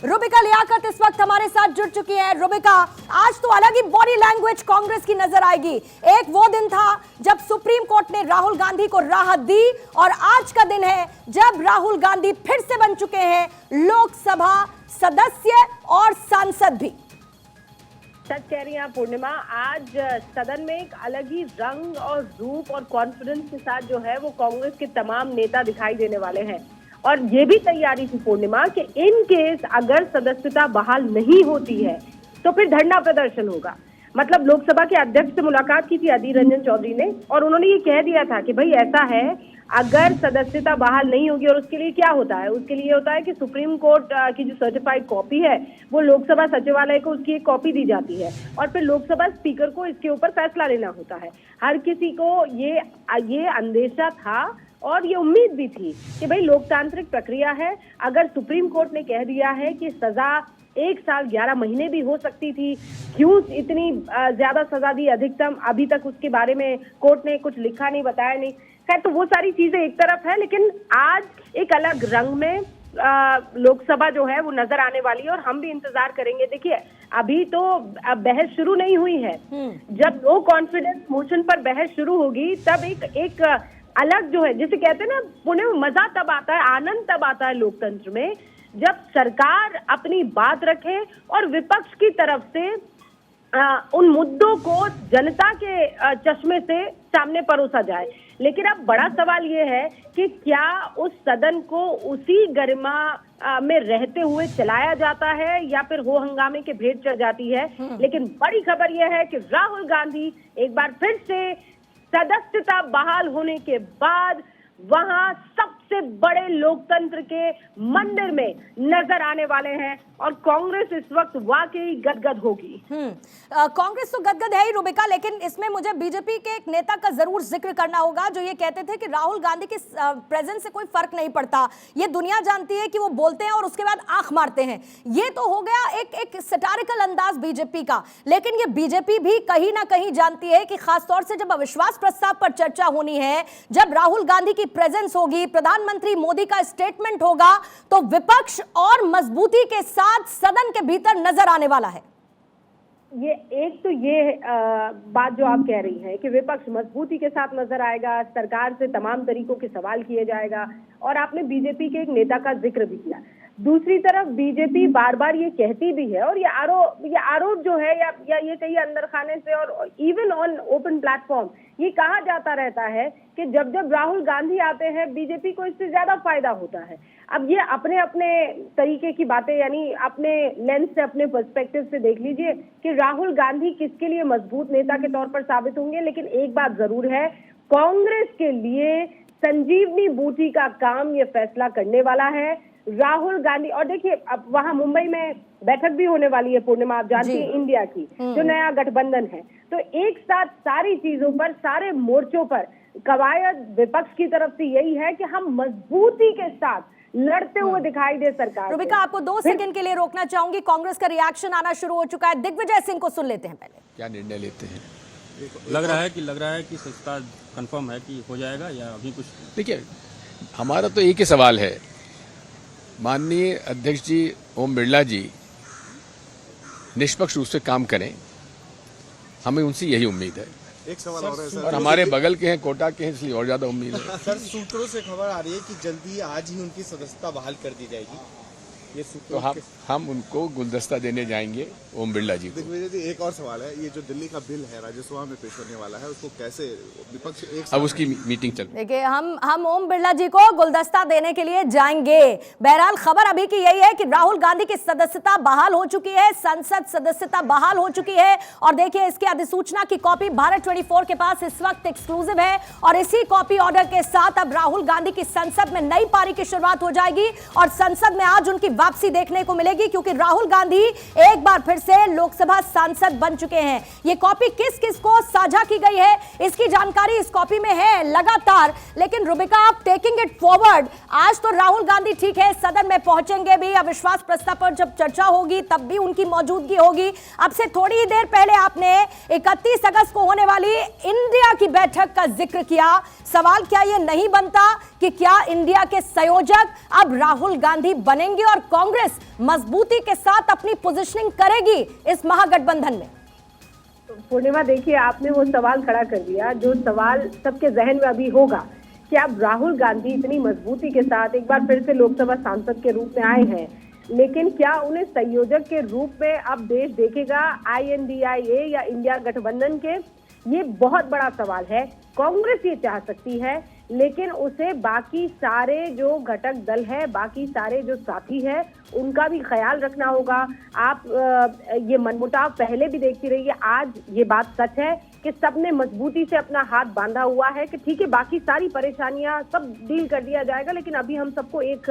रुबिका लियाकत इस वक्त हमारे साथ जुड़ चुकी है। रुबिका, आज तो अलग ही बॉडी लैंग्वेज कांग्रेस की नजर आएगी। एक वो दिन था जब सुप्रीम कोर्ट ने राहुल गांधी को राहत दी और आज का दिन है जब राहुल गांधी फिर से बन चुके हैं लोकसभा सदस्य और सांसद भी। सच कह रही हैं पूर्णिमा, आज सदन में एक अलग ही रंग और रूप और कॉन्फिडेंस के साथ जो है वो कांग्रेस के तमाम नेता दिखाई देने वाले हैं। और ये भी तैयारी थी पूर्णिमा कि इन केस अगर सदस्यता बहाल नहीं होती है तो फिर धरना प्रदर्शन होगा। मतलब लोकसभा के अध्यक्ष से मुलाकात की थी अधीर रंजन चौधरी ने और उन्होंने ये कह दिया था कि भाई ऐसा है, अगर सदस्यता बहाल नहीं होगी और उसके लिए क्या होता है, उसके लिए होता है कि सुप्रीम कोर्ट की जो सर्टिफाइड कॉपी है वो लोकसभा सचिवालय को उसकी एक कॉपी दी जाती है और फिर लोकसभा स्पीकर को इसके ऊपर फैसला लेना होता है। हर किसी को ये अंदेशा था और ये उम्मीद भी थी कि भाई लोकतांत्रिक प्रक्रिया है, अगर सुप्रीम कोर्ट ने कह दिया है कि सजा 1 साल 11 महीने भी हो सकती थी, क्यों इतनी ज्यादा सजा दी अधिकतम, अभी तक उसके बारे में कोर्ट ने कुछ लिखा नहीं, बताया नहीं। खैर, तो वो सारी चीजें एक तरफ है, लेकिन आज एक अलग रंग में लोकसभा जो है वो नजर आने वाली है और हम भी इंतजार करेंगे। देखिए, अभी तो बहस शुरू नहीं हुई है। जब नो कॉन्फिडेंस मोशन पर बहस शुरू होगी तब एक अलग जो है, जिसे कहते हैं ना पुणे में मजा तब आता है, आनंद तब आता है लोकतंत्र में, जब सरकार अपनी बात रखे और विपक्ष की तरफ से उन मुद्दों को जनता के चश्मे से सामने परोसा जाए। लेकिन अब बड़ा सवाल ये है कि क्या उस सदन को उसी गरिमा में रहते हुए चलाया जाता है या फिर हो हंगामे के भेंट चढ़ जाती है। लेकिन बड़ी खबर यह है कि राहुल गांधी एक बार फिर से सदस्यता बहाल होने के बाद वहां सबसे बड़े लोकतंत्र के मंदिर में नजर आने वाले हैं और कांग्रेस इस वक्त वाकई गदगद होगी। कांग्रेस तो गदगद है ही रुबिका, लेकिन इसमें मुझे बीजेपी के एक नेता का जरूर जिक्र करना होगा जो ये कहते थे कि राहुल गांधी के प्रेजेंस से कोई फर्क नहीं पड़ता, ये दुनिया जानती है कि वो बोलते हैं और उसके बाद आंख मारते हैं। ये तो हो गया एक सटारिकल अंदाज बीजेपी का, लेकिन ये बीजेपी भी कहीं ना कहीं जानती है कि खासतौर से जब अविश्वास प्रस्ताव पर चर्चा होनी है, जब राहुल गांधी की प्रेजेंस होगी, प्रधानमंत्री मोदी का स्टेटमेंट होगा, तो विपक्ष और मजबूती के साथ सदन के भीतर नजर आने वाला है। ये बात जो आप कह रही हैं कि विपक्ष मजबूती के साथ नजर आएगा, सरकार से तमाम तरीकों के सवाल किए जाएगा और आपने बीजेपी के एक नेता का जिक्र भी किया। दूसरी तरफ बीजेपी बार बार ये कहती भी है और ये आरोप जो है या ये कई अंदर खाने से और इवन ऑन ओपन प्लेटफॉर्म ये कहा जाता रहता है कि जब राहुल गांधी आते हैं बीजेपी को इससे ज्यादा फायदा होता है। अब ये अपने अपने तरीके की बातें, यानी अपने लेंस से, अपने पर्सपेक्टिव से देख लीजिए कि राहुल गांधी किसके लिए मजबूत नेता के तौर पर साबित होंगे। लेकिन एक बात जरूर है, कांग्रेस के लिए संजीवनी बूटी का काम ये फैसला करने वाला है। राहुल गांधी, और देखिए अब वहां मुंबई में बैठक भी होने वाली है पूर्णिमा, आप जानती हैं, इंडिया की जो नया गठबंधन है, तो एक साथ सारी चीजों पर, सारे मोर्चों पर कवायद विपक्ष की तरफ से यही है कि हम मजबूती के साथ लड़ते हुए दिखाई दे सरकार। रुबिका, आपको 2 सेकंड के लिए रोकना चाहूंगी, कांग्रेस का रिएक्शन आना शुरू हो चुका है। दिग्विजय सिंह को सुन लेते हैं पहले। क्या निर्णय लेते हैं? लग रहा है कि सदस्यता कंफर्म है कि हो जाएगा या अभी कुछ? देखिए, हमारा तो एक ही सवाल है, माननीय अध्यक्ष जी ओम बिरला जी निष्पक्ष रूप से काम करें, हमें उनसे यही उम्मीद है। एक सवाल और है सर, और हमारे बगल के हैं, कोटा के हैं, इसलिए और ज्यादा उम्मीद है। सर, सूत्रों से खबर आ रही है कि जल्दी आज ही उनकी सदस्यता बहाल कर दी जाएगी। ये तो हम उनको गुलदस्ता देने जाएंगे ओम बिरला जी को। दिग्विजय जी, एक और सवाल है, ये जो दिल्ली का बिल है राज्यसभा में पेश करने वाला है, उसको कैसे विपक्ष एक अब उसकी मीटिंग चल रही है। देखिए, हम ओम बिरला जी को गुलदस्ता देने के लिए जाएंगे। बहरहाल खबर अभी की यही है कि राहुल गांधी की सदस्यता बहाल हो चुकी है, संसद सदस्यता बहाल हो चुकी है। और देखिए, इसकी अधिसूचना की कॉपी भारत 24 के पास इस वक्त एक्सक्लूसिव है और इसी कॉपी ऑर्डर के साथ अब राहुल गांधी की संसद में नई पारी की शुरुआत हो जाएगी और संसद में आज उनकी वापसी देखने को मिलेगी, क्योंकि राहुल गांधी एक बार फिर से लोकसभा सांसद बन चुके हैं। ये कॉपी किस किस को साझा की गई है, इसकी जानकारी इस कॉपी में है लगातार। लेकिन रुबिका, आप टेकिंग इट फॉरवर्ड, आज तो राहुल गांधी ठीक है सदन में पहुंचेंगे भी, अविश्वास प्रस्ताव पर जब चर्चा होगी तब भी उनकी मौजूदगी होगी। अब से थोड़ी ही देर पहले आपने 31 अगस्त को होने वाली इंडिया की बैठक का जिक्र किया। सवाल क्या ये नहीं बनता कि क्या इंडिया के संयोजक अब राहुल गांधी बनेंगे और कांग्रेस मजबूती के साथ अपनी पोजीशनिंग करेगी इस महागठबंधन में? पूर्णिमा, देखिए आपने वो सवाल खड़ा कर दिया जो सवाल सबके जहन में अभी होगा कि अब राहुल गांधी इतनी मजबूती के साथ एक बार फिर से लोकसभा सांसद के रूप में आए हैं, लेकिन क्या उन्हें संयोजक के रूप में अब देश देखेगा INDIA या इंडिया गठबंधन के? ये बहुत बड़ा सवाल है। कांग्रेस ये चाह सकती है, लेकिन उसे बाकी सारे जो घटक दल है, बाकी सारे जो साथी है, उनका भी ख्याल रखना होगा। आप ये मनमुटाव पहले भी देखती रही है, आज ये बात सच है कि सबने मजबूती से अपना हाथ बांधा हुआ है कि ठीक है बाकी सारी परेशानियां सब डील कर दिया जाएगा, लेकिन अभी हम सबको एक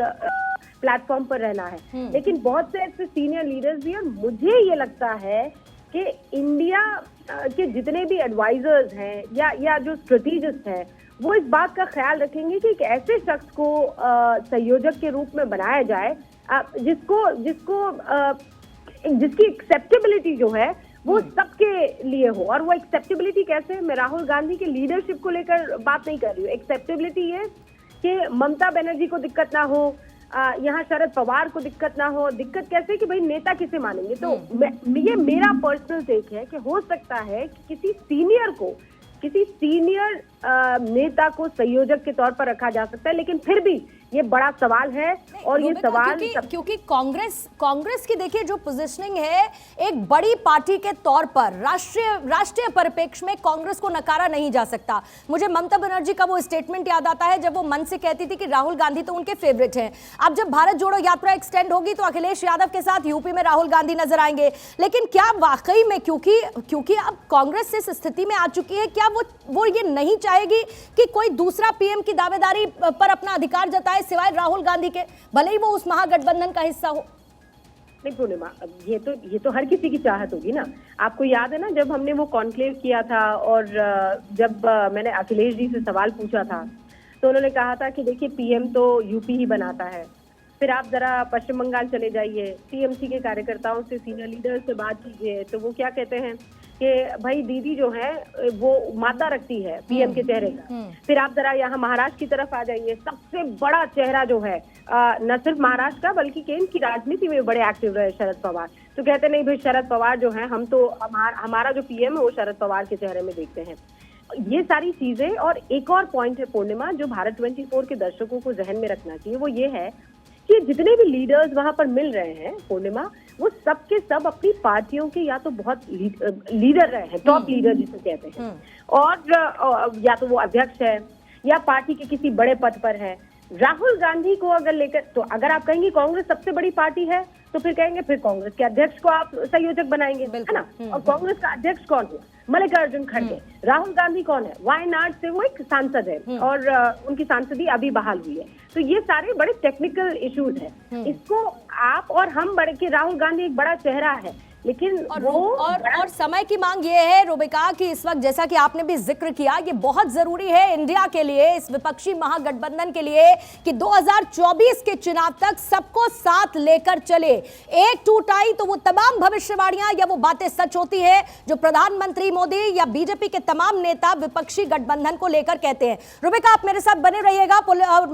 प्लेटफॉर्म पर रहना है। लेकिन बहुत से ऐसे सीनियर लीडर्स भी, और मुझे ये लगता है कि इंडिया के जितने भी एडवाइजर्स हैं या जो स्ट्रेटेजिस्ट हैं, वो इस बात का ख्याल रखेंगे कि एक ऐसे शख्स को संयोजक के रूप में बनाया जाए जिसकी एक्सेप्टेबिलिटी जो है वो सबके लिए हो। और वो एक्सेप्टेबिलिटी कैसे? मैं राहुल गांधी की लीडरशिप को लेकर बात नहीं कर रही हूँ। एक्सेप्टेबिलिटी ये कि ममता बनर्जी को दिक्कत ना हो, यहाँ शरद पवार को दिक्कत ना हो। दिक्कत कैसे कि भाई नेता किसे मानेंगे? तो ये मेरा पर्सनल टेक है कि हो सकता है कि किसी सीनियर नेता को संयोजक के तौर पर रखा जा सकता है, लेकिन फिर भी ये बड़ा सवाल है। और ये सवाल क्योंकि कांग्रेस की देखिए जो पोजीशनिंग है, एक बड़ी पार्टी के तौर पर राष्ट्रीय परिप्रेक्ष्य में कांग्रेस को नकारा नहीं जा सकता। मुझे ममता बनर्जी का वो स्टेटमेंट याद आता है जब वो मन से कहती थी कि राहुल गांधी तो उनके फेवरेट हैं। अब जब भारत जोड़ो यात्रा एक्सटेंड होगी तो अखिलेश यादव के साथ यूपी में राहुल गांधी नजर आएंगे। लेकिन क्या वाकई में, क्योंकि अब कांग्रेस इस स्थिति में आ चुकी है, क्या वो ये नहीं चाहेगी कि कोई दूसरा पीएम की दावेदारी पर अपना अधिकार जताए सिवाय राहुल गांधी के, भले ही वो उस महागठबंधन का हिस्सा हो? नहीं पूर्णिमा, ये तो हर किसी की चाहत होगी ना। आपको याद है ना जब हमने वो कॉन्क्लेव किया था और जब मैंने अखिलेश जी से सवाल पूछा था तो उन्होंने कहा था कि देखिए पीएम तो यूपी ही बनाता है। फिर आप जरा पश्चिम बंगाल चले जाइए, टीएमसी के कार्यकर्ताओं से, सीनियर लीडर से बात कीजिए तो वो क्या कहते हैं कि भाई दीदी जो है वो माता रखती है पीएम के चेहरे का। फिर आप जरा यहाँ महाराष्ट्र की तरफ आ जाइए, सबसे बड़ा चेहरा जो है न सिर्फ महाराष्ट्र का बल्कि केंद्र की राजनीति में बड़े एक्टिव रहे शरद पवार। तो कहते नहीं भाई शरद पवार जो है, हम तो हमारा जो पीएम है वो शरद पवार के चेहरे में देखते हैं। ये सारी चीजें। और एक और पॉइंट है पूर्णिमा जो भारत 24 के दर्शकों को जहन में रखना चाहिए, वो ये है कि जितने भी लीडर्स वहां पर मिल रहे हैं पूर्णिमा, वो सब के सब अपनी पार्टियों के या तो बहुत लीडर रहे हैं, टॉप लीडर जिसे कहते हैं, और या तो वो अध्यक्ष है या पार्टी के किसी बड़े पद पर है। राहुल गांधी को अगर लेकर, तो अगर आप कहेंगे कांग्रेस सबसे बड़ी पार्टी है तो फिर कहेंगे फिर कांग्रेस के अध्यक्ष को आप संयोजक बनाएंगे, है ना? और कांग्रेस का अध्यक्ष कौन है? मल्लिकार्जुन खड़गे। राहुल गांधी कौन है? वायनाड से वो एक सांसद है और उनकी सांसदी अभी बहाल हुई है। तो ये सारे बड़े टेक्निकल इश्यूज हैं। इसको आप और हम बड़े कि राहुल गांधी एक बड़ा चेहरा है, लेकिन और समय की मांग ये है रुबिका कि इस वक्त जैसा कि आपने भी जिक्र किया, ये बहुत जरूरी है इंडिया के लिए, इस विपक्षी महागठबंधन के लिए कि 2024 के चुनाव तक सबको साथ लेकर चले। एक टूट आई तो वो तमाम भविष्यवाणियां या वो बातें सच होती है जो प्रधानमंत्री मोदी या बीजेपी के तमाम नेता विपक्षी गठबंधन को लेकर कहते हैं। रुबिका, आप मेरे साथ बने रहिएगा।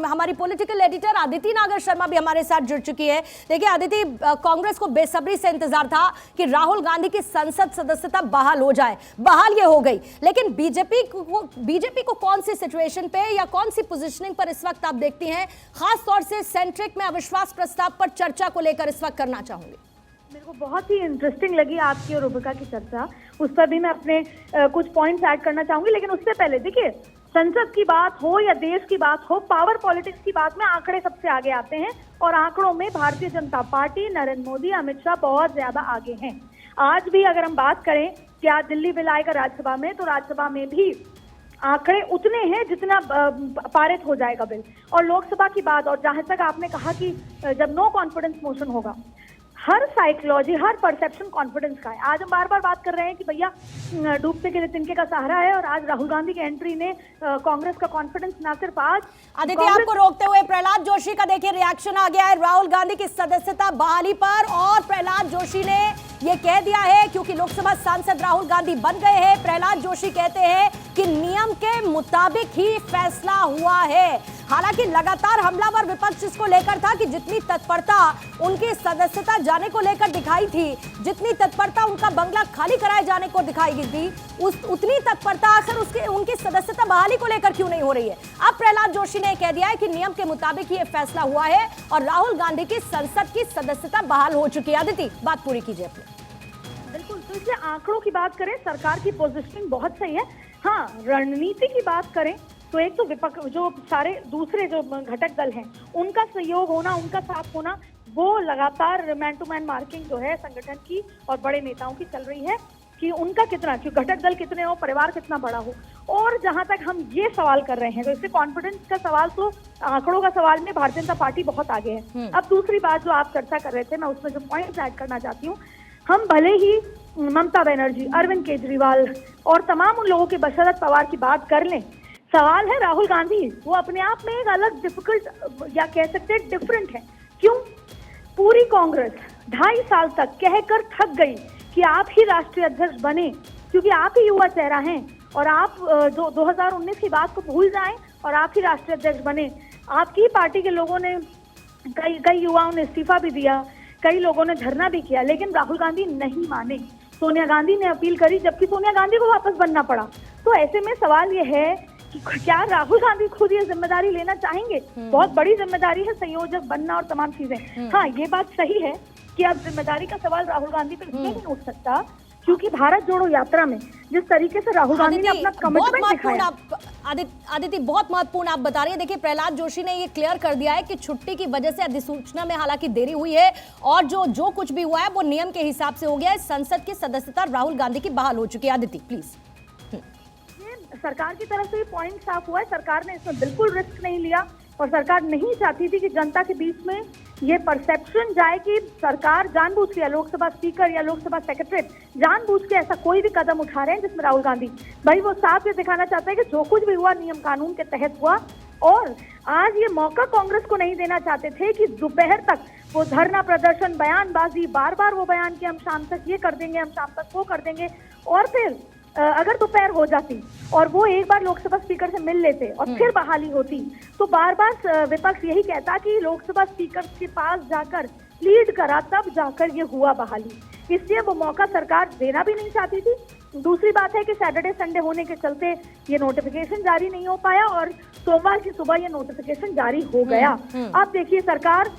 हमारी पॉलिटिकल एडिटर अदिति नागर शर्मा भी हमारे साथ जुड़ चुकी है। देखिए अदिति, कांग्रेस को बेसब्री से इंतजार था कि राहुल गांधी की संसद सदस्यता बहाल हो जाए। बहाल ये हो गई, लेकिन बीजेपी को कौन सी सिचुएशन पे या कौन सी पोजीशनिंग पर इस वक्त आप देखती हैं? खास तौर से सेंट्रिक में अविश्वास प्रस्ताव पर चर्चा को लेकर इस वक्त करना चाहूंगी। मेरे को बहुत ही इंटरेस्टिंग लगी आपकी और रुबिका की चर्चा, उस पर भी मैं अपने कुछ पॉइंट्स ऐड करना चाहूंगी। लेकिन उससे पहले देखिए, संसद की बात हो या देश की बात हो, पावर पॉलिटिक्स की बात में आंकड़े सबसे आगे आते हैं और आंकड़ों में भारतीय जनता पार्टी, नरेंद्र मोदी, अमित शाह बहुत ज्यादा आगे हैं। आज भी अगर हम बात करें कि आज दिल्ली बिल आएगा राज्यसभा में, तो राज्यसभा में भी आंकड़े उतने हैं जितना पारित हो जाएगा बिल। और लोकसभा की बात, और जहां तक आपने कहा कि जब नो कॉन्फिडेंस मोशन होगा, हर साइकोलॉजी, हर परसेप्शन कॉन्फिडेंस का है। आज हम बार बार बात कर रहे हैं कि भैया डूबते के लिए तिनके का सहारा है, और आज राहुल गांधी की एंट्री ने कांग्रेस का कॉन्फिडेंस ना सिर्फ आज। आदित्य, आपको रोकते हुए प्रहलाद जोशी का देखिए रिएक्शन आ गया है राहुल गांधी की सदस्यता बहाली पर, और प्रहलाद जोशी ने ये कह दिया है क्योंकि लोकसभा सांसद राहुल गांधी बन गए हैं। प्रहलाद जोशी कहते हैं कि नियम के मुताबिक ही फैसला हुआ है। हालांकि लगातार हमलावर विपक्ष इसको लेकर था कि जितनी तत्परता उनकी सदस्यता जाने को लेकर दिखाई थी, जितनी तत्परता उनका बंगला खाली कराए जाने को दिखाई गई थी, उतनी तत्परता आखिर उनकी सदस्यता बहाली को लेकर क्यों नहीं हो रही है। अब प्रहलाद जोशी ने कह दिया है कि नियम के मुताबिक ये फैसला हुआ है और राहुल गांधी की संसद की सदस्यता बहाल हो चुकी है। अदिति, बात पूरी कीजिए अपनी। बिल्कुल, तो इसलिए आंकड़ों की बात करें, सरकार की पोजीशनिंग बहुत सही है। हाँ, रणनीति की बात करें तो एक तो विपक्ष, जो सारे दूसरे जो घटक दल हैं, उनका सहयोग होना, उनका साथ होना, वो लगातार मैन टू मैन मार्किंग जो है संगठन की और बड़े नेताओं की चल रही है कि उनका कितना, कि घटक दल कितने हो, परिवार कितना बड़ा हो। और जहां तक हम ये सवाल कर रहे हैं, तो इससे कॉन्फिडेंस का सवाल तो आंकड़ों का सवाल में भारतीय जनता पार्टी बहुत आगे है। अब दूसरी बात जो आप चर्चा कर रहे थे, मैं उसमें जो पॉइंट्स ऐड करना चाहती हूँ, हम भले ही ममता बनर्जी, अरविंद केजरीवाल और तमाम उन लोगों के शरद पवार की बात कर लें, सवाल है राहुल गांधी, वो अपने आप में एक अलग डिफिकल्ट या कह सकते हैं डिफरेंट है। क्यों? पूरी कांग्रेस 2.5 साल तक कहकर थक गई कि आप ही राष्ट्रीय अध्यक्ष बने, क्योंकि आप ही युवा चेहरा हैं और आप 2019 की बात को भूल जाएं और आप ही राष्ट्रीय अध्यक्ष बने। आपकी ही पार्टी के लोगों ने, कई युवाओं ने इस्तीफा भी दिया, कई लोगों ने धरना भी किया, लेकिन राहुल गांधी नहीं माने। सोनिया गांधी ने अपील करी, जबकि सोनिया गांधी को वापस बनना पड़ा। तो ऐसे में सवाल ये है कि क्या राहुल गांधी खुद ये जिम्मेदारी लेना चाहेंगे? बहुत बड़ी जिम्मेदारी है संयोजक बनना और तमाम चीजें। हाँ, ये बात सही है कि अब जिम्मेदारी का सवाल राहुल गांधी पर इसलिए नहीं उठ सकता क्योंकि भारत जोड़ो यात्रा में जिस तरीके से राहुल गांधी ने अपना कमिटमेंट दिखाया। आदित्य, बहुत महत्वपूर्ण आप बता रही है। देखिए, प्रहलाद जोशी ने ये क्लियर कर दिया है कि छुट्टी की वजह से अधिसूचना में हालांकि देरी हुई है और जो कुछ भी हुआ है वो नियम के हिसाब से हो गया है। संसद की सदस्यता राहुल गांधी की बहाल हो चुकी है। आदित्य, प्लीज। सरकार की तरफ से पॉइंट साफ हुआ है, सरकार ने इसमें बिल्कुल रिस्क नहीं लिया और सरकार नहीं चाहती थी कि जनता के बीच में ये परसेप्शन जाए कि सरकार जानबूझ के, लोकसभा स्पीकर या लोकसभा सेक्रेटरी जानबूझ के ऐसा कोई भी कदम उठा रहे हैं जिसमें राहुल गांधी, भाई वो साफ ये दिखाना चाहते हैं कि जो कुछ भी हुआ नियम कानून के तहत हुआ। और आज ये मौका कांग्रेस को नहीं देना चाहते थे कि दोपहर तक वो धरना प्रदर्शन, बयानबाजी, बार बार वो बयान कि हम शाम तक ये कर देंगे, हम शाम तक वो कर देंगे, और फिर अगर दोपहर हो जाती और वो एक बार लोकसभा स्पीकर से मिल लेते और फिर बहाली होती, तो बार बार विपक्ष यही कहता कि लोकसभा स्पीकर के पास जाकर लीड करा, तब जाकर ये हुआ बहाली। इसलिए वो मौका सरकार देना भी नहीं चाहती थी। दूसरी बात है कि सैटरडे संडे होने के चलते ये नोटिफिकेशन जारी नहीं हो पाया और सोमवार की सुबह ये नोटिफिकेशन जारी हो गया। अब देखिए, सरकार,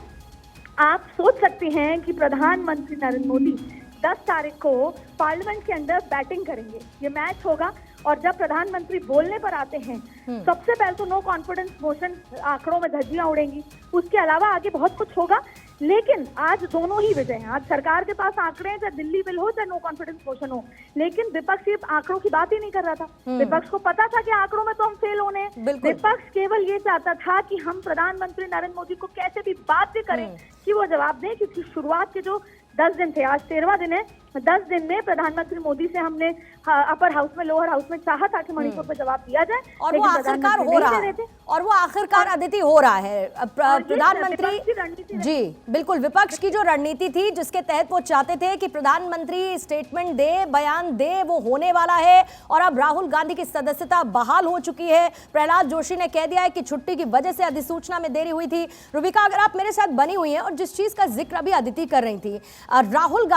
आप सोच सकते हैं कि प्रधानमंत्री नरेंद्र मोदी 10 तारीख को पार्लियामेंट के अंदर बैटिंग करेंगे, ये मैच होगा और जब प्रधानमंत्री बोलने पर आते हैं सबसे पहले तो नो कॉन्फिडेंस मोशन, आंकड़ों में धज्जियां उड़ेंगी, उसके अलावा आगे बहुत कुछ होगा। लेकिन आज दोनों ही विजय हैं। आज सरकार के पास आंकड़े हैं, चाहे दिल्ली बिल हो चाहे नो कॉन्फिडेंस मोशन हो, लेकिन विपक्ष सिर्फ आंकड़ों की बात ही नहीं कर रहा था। विपक्ष को पता था कि आंकड़ों में तो हम फेल होने हैं। विपक्ष केवल ये चाहता था कि हम प्रधानमंत्री नरेंद्र मोदी को कैसे भी बात करें कि वो जवाब दें, क्योंकि शुरुआत के जो 10 दिन थे, आज 13वां दिन है, 10 दिन में प्रधानमंत्री मोदी से हमने अपर हाउस में, लोअर हाउस में चाहा था कि मणिपुर पर जवाब दिया जाए, और वो आखिरकार हो रहा है, और वो आखिरकार अदिति हो रहा है। प्रधानमंत्री जी बिल्कुल, विपक्ष की जो रणनीति थी जिसके तहत वो चाहते थे कि प्रधानमंत्री स्टेटमेंट दे, बयान दे, वो होने वाला है और अब राहुल गांधी की सदस्यता बहाल हो चुकी है। प्रहलाद जोशी ने कह दिया है कि छुट्टी की वजह से अधिसूचना में देरी हुई थी। रुबिका, अगर आप मेरे साथ बनी हुई हैं और जिस चीज का जिक्र अभी अदिति कर रही थी, राहुल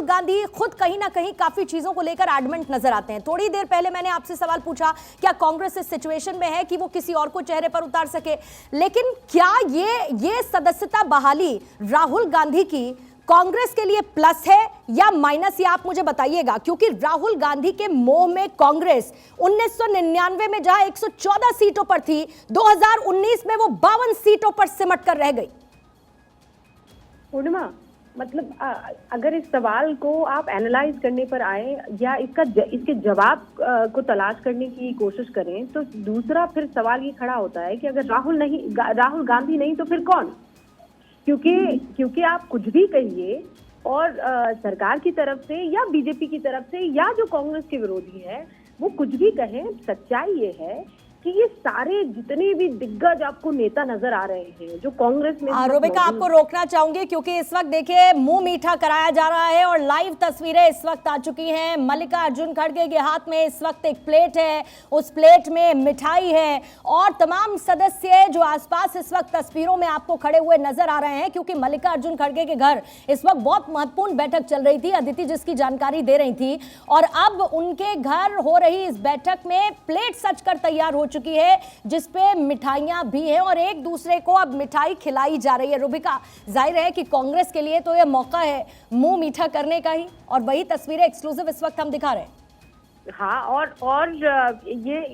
गांधी खुद कहीं ना कहीं काफी चीजों को लेकर एडमेंट नजर आते हैं। थोड़ी देर पहले मैंने आपसे सवाल पूछा, क्या कांग्रेस इस सिचुएशन में है कि वो किसी और को चेहरे पर उतार सके, लेकिन क्या ये सदस्यता बहाली राहुल गांधी की कांग्रेस के लिए प्लस है या माइनस, ये आप मुझे बताइएगा। क्योंकि राहुल गांधी के मोह में कांग्रेस 1999 में जहां 114 सीटों पर थी, 2019 में वो 52 सीटों पर सिमट कर रह गई। पूर्णिमा, मतलब अगर इस सवाल को आप एनालाइज करने पर आए या इसके जवाब को तलाश करने की कोशिश करें, तो दूसरा फिर सवाल ये खड़ा होता है कि अगर राहुल गांधी नहीं तो फिर कौन? क्योंकि आप कुछ भी कहिए और सरकार की तरफ से या बीजेपी की तरफ से या जो कांग्रेस के विरोधी है वो कुछ भी कहें, सच्चाई ये है कि ये सारे जितने भी दिग्गज आपको नेता नजर आ रहे हैं जो कांग्रेस में रुबिका, आपको रोकना चाहूंगी क्योंकि इस वक्त देखिए मुंह मीठा कराया जा रहा है और लाइव तस्वीरें इस वक्त आ चुकी हैं। मल्लिकार्जुन खड़गे के हाथ में इस वक्त एक प्लेट है, उस प्लेट में मिठाई है और तमाम सदस्य जो आसपास इस वक्त तस्वीरों में आपको खड़े हुए नजर आ रहे हैं, क्योंकि मल्लिकार्जुन खड़गे के घर इस वक्त बहुत महत्वपूर्ण बैठक चल रही थी, अदिति जिसकी जानकारी दे रही थी, और अब उनके घर हो रही इस बैठक में प्लेट सजकर तैयार हो चुकी है जिसपे मिठाइयां भी हैं और एक दूसरे को अब मिठाई खिलाई जा रही है। रुबिका, जाहिर है कि कांग्रेस के लिए तो यह मौका है मुंह मीठा करने का ही, और वही तस्वीरें एक्सक्लूसिव इस वक्त हम दिखा रहे हैं। हाँ, और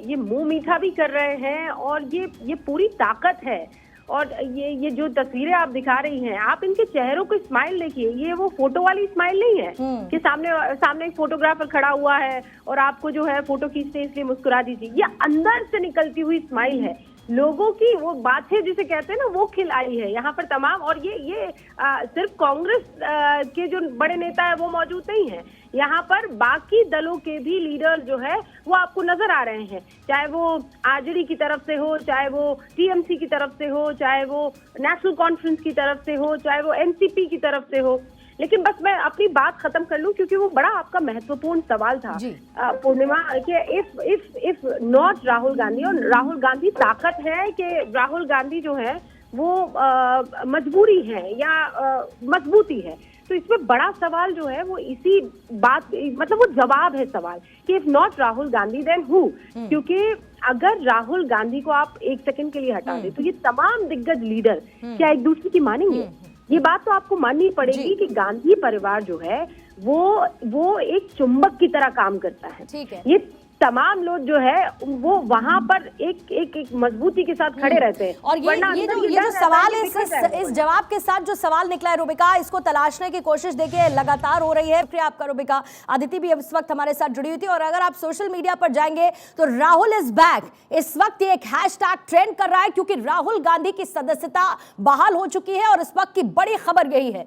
ये मुंह मीठा भी कर रहे हैं और ये पूरी ताकत है। और ये जो तस्वीरें आप दिखा रही हैं, आप इनके चेहरों को स्माइल देखिए, ये वो फोटो वाली स्माइल नहीं है कि सामने एक फोटोग्राफर खड़ा हुआ है और आपको जो है फोटो खींचते इसलिए मुस्कुरा दीजिए। ये अंदर से निकलती हुई स्माइल है, लोगों की वो बातें जिसे कहते हैं ना वो खिल आई है यहाँ पर तमाम। और ये सिर्फ कांग्रेस के जो बड़े नेता है वो मौजूद नहीं है, यहाँ पर बाकी दलों के भी लीडर जो है वो आपको नजर आ रहे हैं, चाहे वो आरजेडी की तरफ से हो, चाहे वो टीएमसी की तरफ से हो, चाहे वो नेशनल कॉन्फ्रेंस की तरफ से हो, चाहे वो एनसीपी की तरफ से हो। लेकिन बस मैं अपनी बात खत्म कर लूं क्योंकि वो बड़ा आपका महत्वपूर्ण सवाल था पूर्णिमा, कि इफ नॉट राहुल गांधी, और राहुल गांधी ताकत है कि राहुल गांधी जो है वो मजबूरी है या मजबूती है, तो इसमें बड़ा सवाल जो है वो इसी बात, मतलब वो जवाब है सवाल कि if not Rahul Gandhi then who. क्योंकि अगर राहुल गांधी को आप एक सेकंड के लिए हटा दें तो ये तमाम दिग्गज लीडर क्या एक दूसरे की मानेंगे? ये बात तो आपको माननी पड़ेगी कि गांधी परिवार जो है वो एक चुंबक की तरह काम करता है। ठीक है। ये तमाम लोग जो है वो वहां पर एक मजबूती के साथ खड़े रहते हैं। और ये जो सवाल है, इस जवाब के साथ जो सवाल निकला है रुबिका, इसको तलाशने की कोशिश देखिए लगातार हो रही है। शुक्रिया आपका रुबिका। अदिति भी इस वक्त हमारे साथ जुड़ी हुई थी। और अगर आप सोशल मीडिया पर जाएंगे तो राहुल इज बैक इस वक्त ये एक हैशटैग ट्रेंड कर रहा है, क्योंकि राहुल गांधी की सदस्यता बहाल हो चुकी है और इस वक्त की बड़ी खबर यही है।